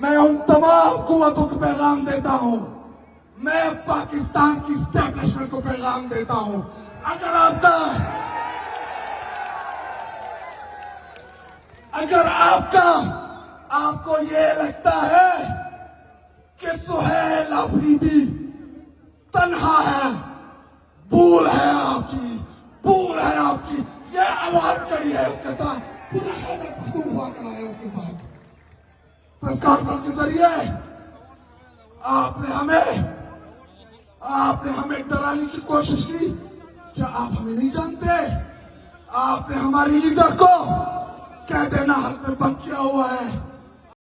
میں ان تمام قوتوں کو پیغام دیتا ہوں، میں پاکستان کی اسٹیبلشمنٹ کو پیغام دیتا ہوں، اگر آپ کو یہ لگتا ہے کہ سہیل آفریدی تنہا ہے، بھول ہے آپ کی، یہ عوام کڑی ہے اس کے ساتھ، پورا خیبر پختونخوا کڑا ہے اس کے ساتھ۔ پریس کانفرنس کے ذریعے آپ نے ہمیں ڈرانے کی کوشش کی، کیا آپ ہمیں نہیں جانتے؟ آپ نے ہماری لیڈر کو کہہ دینا حق میں بند کیا ہوا ہے۔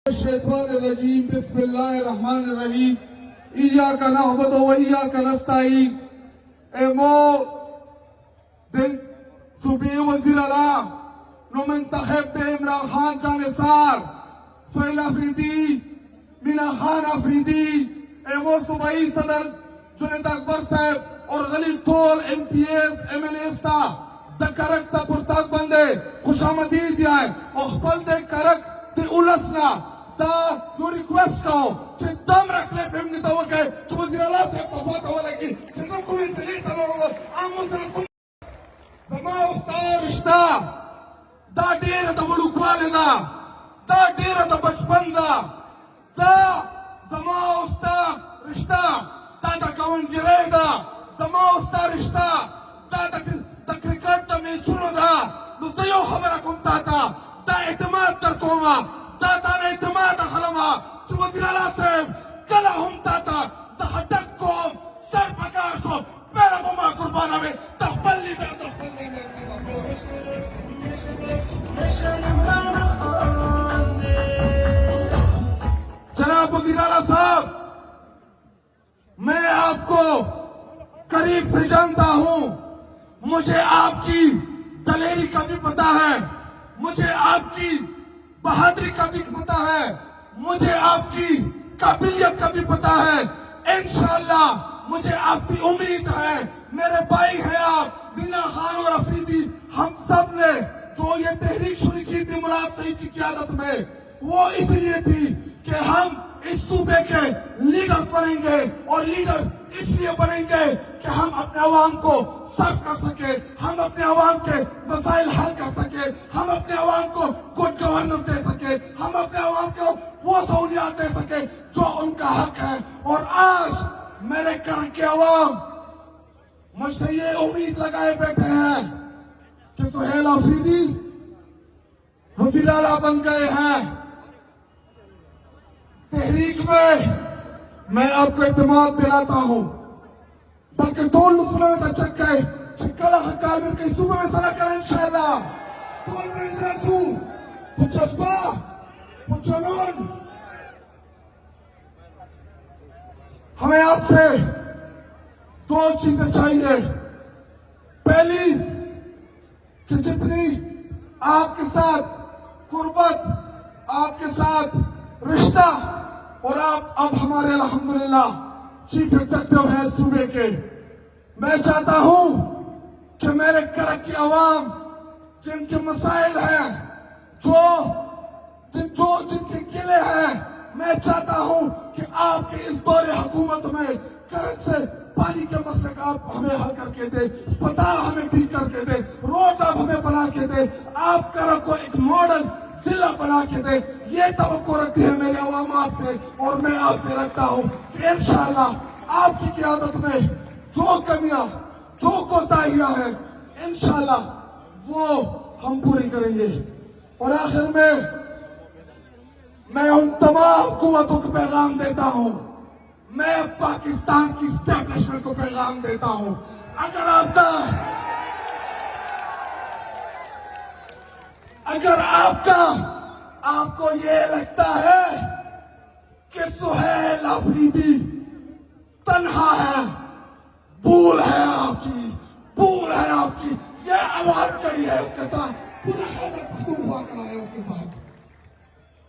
الشیطان الرجیم، بسم اللہ الرحمن الرحیم، ایاک نعبد و ایاک نستعین۔ صوبائی وزیر اعلیٰ منتخب عمران خان جانثار سہیل آفریدی، مینا خان آفریدی، صوبائی صدر جنید اکبر صاحب اور غلیب طول M P S M L S تا زکرک تا پرتاک بندے خوش آمدید ہے اور خپل دے کرک تے اولسنا تا یو ریکویسٹ کہو چھے دم رکھ لے پہم نیتا ہوا کہ چھو وزیر اللہ صاحب تا بات ہوا لگی چھزم کو میں سلیل تلو رو آمون سے رسول زما اختار رشتہ دا دیر تا ملوکوال دا دیر تا بچپن دا زما اختار رشتہ دا کون گرے دا زما اختار رشتہ دا کرکٹ تا میچونو دا نزیو خبر کم دا اعتماد تر کوما دا اعتماد خلما چھو وزیر اللہ صاحب کلا ہم دا حٹک کوم سر پکار شو پیرا بما قربانا میں تخبل لیڈر جناب وزیر اعلیٰ صاحب، میں آپ کو قریب سے جانتا ہوں، مجھے آپ کی دلیری کا بھی پتا ہے، مجھے آپ کی بہادری کا بھی پتا ہے، مجھے آپ کی قابلیت کا بھی پتا ہے۔ انشاءاللہ مجھے آپ سے امید ہے، میرے بھائی ہیں آپ، مینا خان اور آفریدی، ہم سب نے جو یہ تحریک شروع کی تھی مراد صحیح کی قیادت میں، وہ اس لیے تھی کہ ہم اس صوبے کے لیڈر بنیں گے، اور لیڈر اس لیے بنیں گے کہ ہم اپنے عوام کو سرو کر سکے، ہم اپنے عوام کے مسائل حل کر سکے، ہم اپنے عوام کو گڈ گورننس دے سکے، ہم اپنے عوام کو وہ سہولیات دے سکے جو ان کا حق ہے۔ اور آج میرے کرن کے عوام مجھ سے یہ امید لگائے بیٹھے ہیں کہ سہیل آفریدی وزیر اعلیٰ بن گئے ہیں۔ تحریک میں آپ کو اعتماد دلاتا ہوں، بلکہ ٹول نسلوں میں تا چکلا حقال میں کئی صوبے میں سرا کریں انشاءاللہ، ٹول میں سرسو پچسبا پچنون۔ ہمیں آپ سے دو چیزیں چاہیے، پہلی کہ جتنی آپ کے ساتھ قربت، آپ کے ساتھ رشتہ، اور آپ اب ہمارے الحمدللہ چیف ایگزیکٹو ہیں صوبے کے، میں چاہتا ہوں کہ میرے کرک کی عوام جن کے مسائل ہیں، جن کے قلعے ہیں، میں چاہتا ہوں کہ آپ کے اس دور حکومت میں کرک سے پانی کے مسئلے کا آپ ہمیں حل کر کے دیں، اسپتال ہمیں ٹھیک کر کے دیں، روڈ آپ ہمیں بنا کے دیں، آپ کرک کو ایک ماڈل ضلع بنا کے دیں۔ یہ توقع رکھتی ہے میرے عوام آپ سے، اور میں آپ سے رکھتا ہوں کہ انشاءاللہ آپ کی قیادت میں جو کمیاں، جو کوتاہیاں ہیں، انشاءاللہ وہ ہم پوری کریں گے۔ اور آخر میں ان تمام قوتوں کو پیغام دیتا ہوں، میں پاکستان کی اسٹیبلشمنٹ کو پیغام دیتا ہوں، اگر آپ کو یہ لگتا ہے کہ سہیل آفریدی تنہا ہے، بھول ہے آپ کی، یہ عوام کڑی ہے اس کے ساتھ، پورا خیبر پختونخوا کڑا ہے اس کے ساتھ۔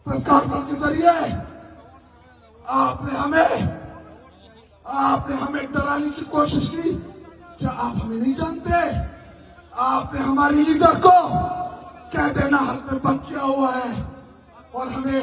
پریس کانفرنس کے ذریعے آپ نے ہمیں ڈرانے کی کوشش کی، کیا آپ ہمیں نہیں جانتے؟ آپ نے ہماری لیڈر کو کہہ دینا حق میں بند کیا ہوا ہے، اور ہمیں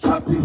26